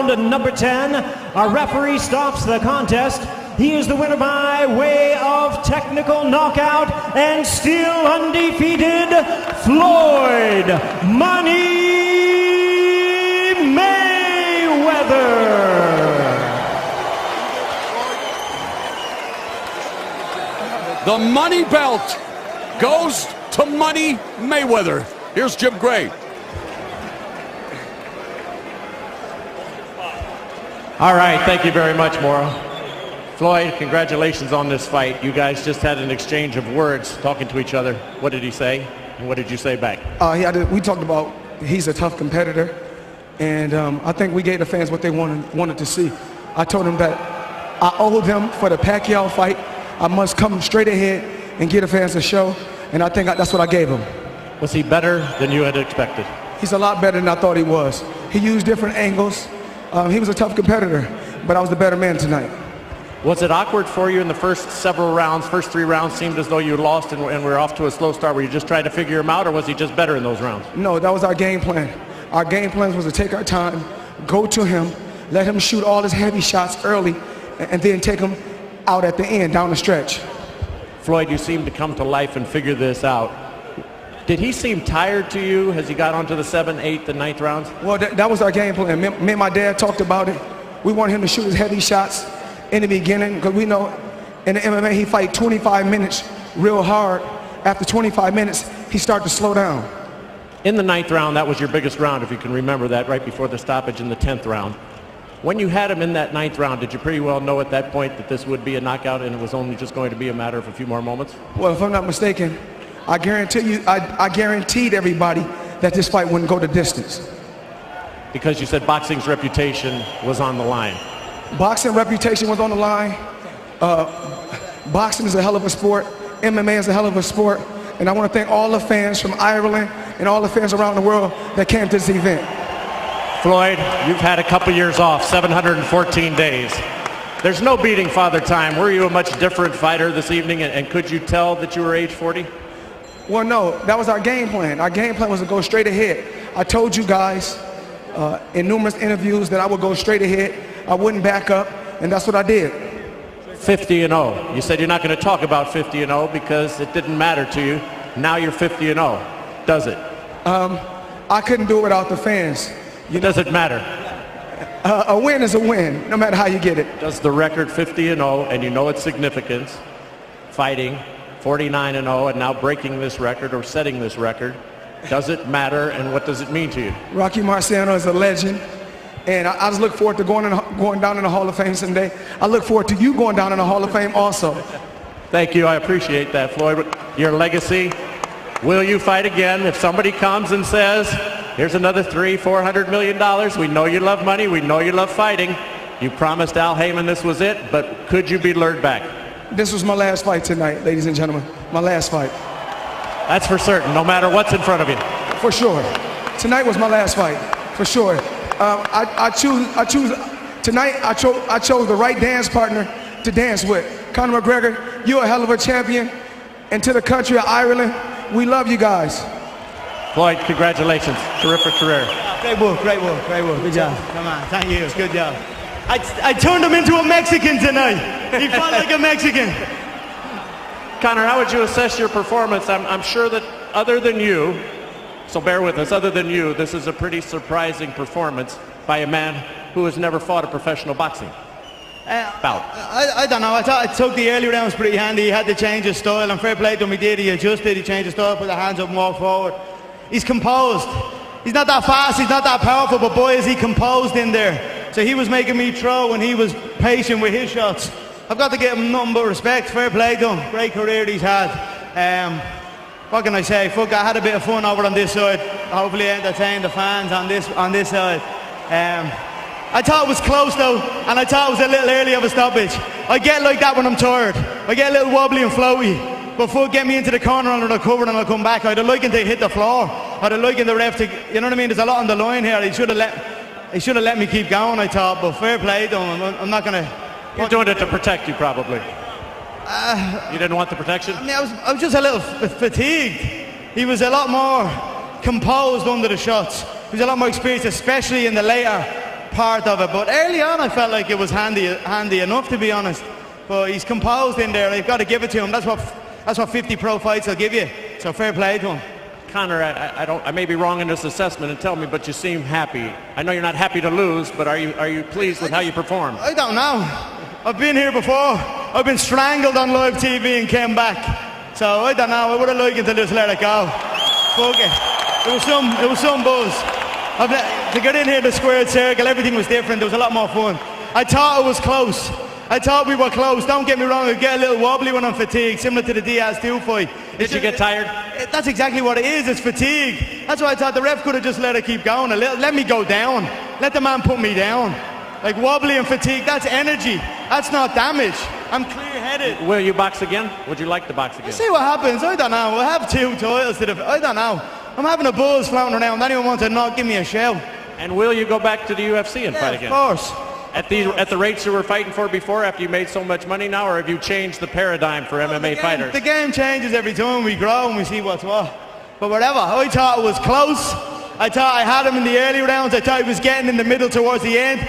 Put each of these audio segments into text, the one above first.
round number 10. Our referee stops the contest. He is the winner by way of technical knockout and still undefeated, Floyd "Money" Mayweather. The money belt goes to Money Mayweather. Here's Jim Gray. All right, thank you very much, Mauro. Floyd, congratulations on this fight. You guys just had an exchange of words talking to each other. What did he say, and what did you say back? We talked about he's a tough competitor, and I think we gave the fans what they wanted to see. I told them that I owe them for the Pacquiao fight. I must come straight ahead and give the fans a show, and I think that's what I gave him. Was he better than you had expected? He's a lot better than I thought he was. He used different angles. He was a tough competitor, but I was the better man tonight. Was it awkward for you in the first several rounds? First 3 rounds seemed as though you lost and were off to a slow start. Were you just trying to figure him out, or was he just better in those rounds? No, that was our game plan. Our game plan was to take our time, go to him, let him shoot all his heavy shots early, and then take him out at the end, down the stretch. Floyd, you seem to come to life and figure this out. Did he seem tired to you as he got onto the 7th, 8th, and 9th rounds? Well, that was our game plan. Me and my dad talked about it. We wanted him to shoot his heavy shots in the beginning, because we know in the MMA he fight 25 minutes real hard. After 25 minutes, he started to slow down. In the 9th round, that was your biggest round, if you can remember that, right before the stoppage in the 10th round. When you had him in that 9th round, did you pretty well know at that point that this would be a knockout and it was only just going to be a matter of a few more moments? Well, if I'm not mistaken, I guarantee you, I guaranteed everybody that this fight wouldn't go the distance. Because you said boxing's reputation was on the line. Boxing reputation was on the line. Boxing is a hell of a sport. MMA is a hell of a sport. And I want to thank all the fans from Ireland and all the fans around the world that came to this event. Floyd, you've had a couple years off, 714 days. There's no beating Father Time. Were you a much different fighter this evening, and could you tell that you were age 40? Well, no, that was our game plan. Our game plan was to go straight ahead. I told you guys in numerous interviews that I would go straight ahead. I wouldn't back up, and that's what I did. 50-0. You said you're not going to talk about 50-0 because it didn't matter to you. Now you're 50-0. Does it? I couldn't do it without the fans. Does it matter? A win is a win, no matter how you get it. Does the record 50-0, and you know its significance, fighting 49-0, and now breaking this record or setting this record, does it matter, and what does it mean to you? Rocky Marciano is a legend, and I just look forward to going down in the Hall of Fame someday. I look forward to you going down in the Hall of Fame also. Thank you. I appreciate that, Floyd. Your legacy. Will you fight again? If somebody comes and says, here's another $300-400 million, we know you love money, we know you love fighting. You promised Al Heyman this was it, but could you be lured back? This was my last fight tonight, ladies and gentlemen. My last fight. That's for certain, no matter what's in front of you. For sure. Tonight was my last fight, for sure. Tonight I chose the right dance partner to dance with. Conor McGregor, you're a hell of a champion. And to the country of Ireland, we love you guys. Floyd, congratulations. Terrific career. Great work, great work, great work. Good job. Come on, thank you. It's good job. I turned him into a Mexican tonight. He fought like a Mexican. Conor, how would you assess your performance? I'm sure that other than you, so bear with us, other than you, this is a pretty surprising performance by a man who has never fought a professional boxing bout. I don't know. I thought I took the early rounds pretty handy. He had to change his style, and fair play to him. He did. He adjusted. He changed his style, put the hands up and walked forward. He's composed. He's not that fast. He's not that powerful, but boy, is he composed in there. So he was making me throw, and he was patient with his shots. I've got to give him nothing but respect. Fair play to him. Great career he's had. What can I say? Fuck, I had a bit of fun over on this side. Hopefully entertain the fans on this side. I thought it was close though, and I thought it was a little early of a stoppage. I get like that when I'm tired. I get a little wobbly and floaty. But fuck, get me into the corner and I'll cover and I'll come back. I'd have liked him to hit the floor. I'd have liked the ref to, you know what I mean? There's a lot on the line here. He should have let me keep going, I thought. But fair play to him. I'm not gonna. You're doing it to protect you, probably. You didn't want the protection? I mean, I was just a little fatigued. He was a lot more composed under the shots. He was a lot more experienced, especially in the later part of it. But early on, I felt like it was handy enough, to be honest. But he's composed in there. I've got to give it to him. That's what 50 pro fights will give you. So fair play to him. Conor, I may be wrong in this assessment, and tell me, but you seem happy. I know you're not happy to lose, but are you pleased with how you performed? I don't know. I've been here before. I've been strangled on live TV and came back. So I don't know. I would have liked to just let it go. Fuck it. It was some buzz. To get in here, the squared circle, everything was different. There was a lot more fun. I thought it was close. I thought we were close. Don't get me wrong, I get a little wobbly when I'm fatigued, similar to the Diaz-2 fight. Did you get tired? That's exactly what it is, it's fatigue. That's why I thought the ref could have just let it keep going. Let me go down. Let the man put me down. Like wobbly and fatigue, that's energy. That's not damage. I'm clear-headed. Will you box again? Would you like to box again? See what happens, I don't know. We'll have 2 titles I don't know. I'm having a buzz floating around. Anyone wants to knock, give me a shout. And will you go back to the UFC and fight again? Of course. At the rates you were fighting for before, after you made so much money now, or have you changed the paradigm for MMA fighters? The game changes every time we grow and we see what's what. But whatever, I thought it was close. I thought I had him in the early rounds. I thought he was getting in the middle towards the end.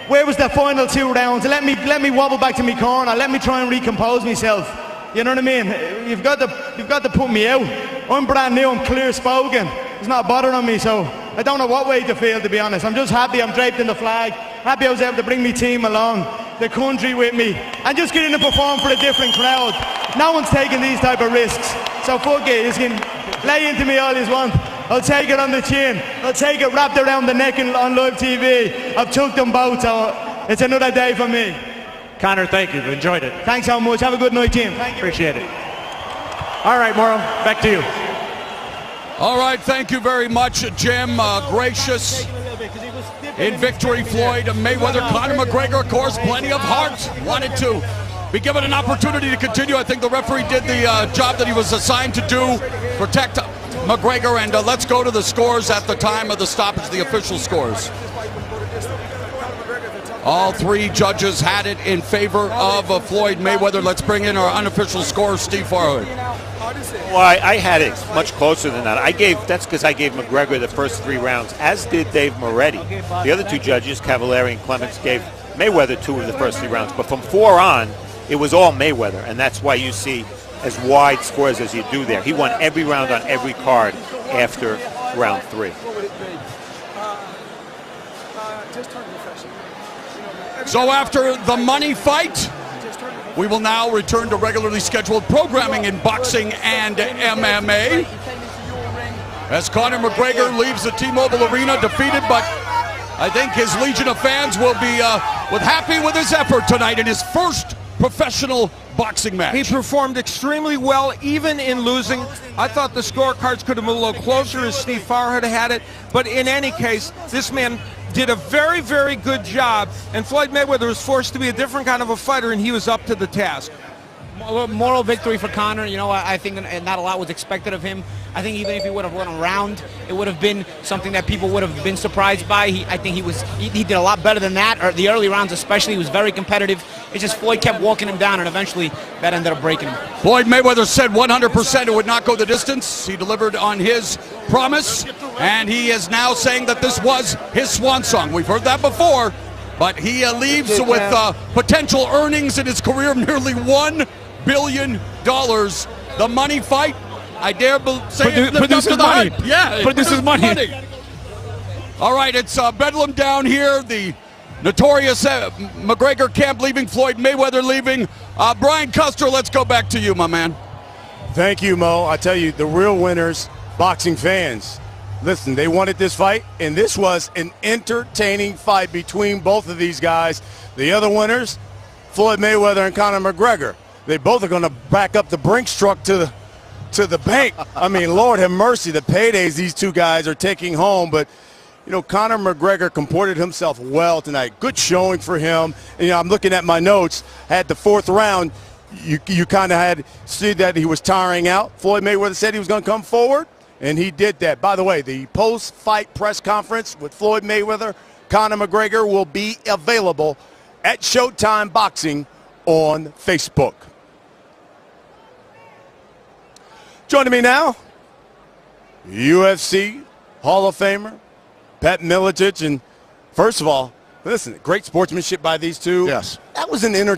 Where was the final 2 rounds? Let me wobble back to my corner. Let me try and recompose myself. You know what I mean? You've got to put me out. I'm brand new. I'm clear spoken. It's not bothering me, so I don't know what way to feel, to be honest. I'm just happy I'm draped in the flag. Happy I was able to bring my team along, the country with me, and just getting to perform for a different crowd. No one's taking these type of risks. So fuck it. You can lay into me all you want. I'll take it on the chin. I'll take it wrapped around the neck on live TV. I've took them both, so it's another day for me. Conor, thank you. Enjoyed it. Thanks so much. Have a good night, team. Thank you. Appreciate it. All right, Morrow, back to you. All right, thank you very much, Jim. Gracious in victory, Floyd Mayweather. Conor McGregor, of course, plenty of heart. Wanted to be given an opportunity to continue. I think the referee did the job that he was assigned to do, protect McGregor. And let's go to the scores at the time of the stoppage, the official scores. All 3 judges had it in favor of Floyd Mayweather. Let's bring in our unofficial score, Steve Farhood. Well, I had it much closer than that. That's because I gave McGregor the first 3 rounds, as did Dave Moretti. The other 2 judges, Cavallari and Clements, gave Mayweather 2 of the first 3 rounds. But from 4 on, it was all Mayweather, and that's why you see as wide scores as you do there. He won every round on every card after round 3. So after the money fight, we will now return to regularly scheduled programming in boxing and MMA. As Conor McGregor leaves the T-Mobile Arena defeated, but I think his legion of fans will be happy with his effort tonight in his first professional boxing match. He performed extremely well, even in losing. I thought the scorecards could have moved a little closer as Steve Farhood had it, but in any case, this man did a very, very good job, and Floyd Mayweather was forced to be a different kind of a fighter, and he was up to the task. Moral victory for Conor. You know, I think not a lot was expected of him. I think even if he would have won a round, it would have been something that people would have been surprised by. I think he did a lot better than that. Or the early rounds especially, he was very competitive. It's just Floyd kept walking him down, and eventually that ended up breaking him. Floyd Mayweather said 100% it would not go the distance. He delivered on his promise, and he is now saying that this was his swan song. We've heard that before, but he leaves with potential earnings in his career of nearly $1 billion. The money fight, I dare say it lived up to the hype. Yeah, produces money. All right, it's bedlam down here. The notorious McGregor camp leaving, Floyd Mayweather leaving. Brian Custer, let's go back to you, my man. Thank you, Mo. I tell you, the real winners, boxing fans. Listen, they wanted this fight, and this was an entertaining fight between both of these guys. The other winners, Floyd Mayweather and Conor McGregor. They both are going to back up the Brinks truck to the bank. I mean, Lord have mercy, the paydays these 2 guys are taking home. But, you know, Conor McGregor comported himself well tonight. Good showing for him. And, you know, I'm looking at my notes. At the 4th round, you kind of had see that he was tiring out. Floyd Mayweather said he was going to come forward, and he did that. By the way, the post-fight press conference with Floyd Mayweather, Conor McGregor will be available at Showtime Boxing on Facebook. Joining me now, UFC Hall of Famer Pat Miletich, and first of all, Listen, great sportsmanship by these two. Yes. That was an entertaining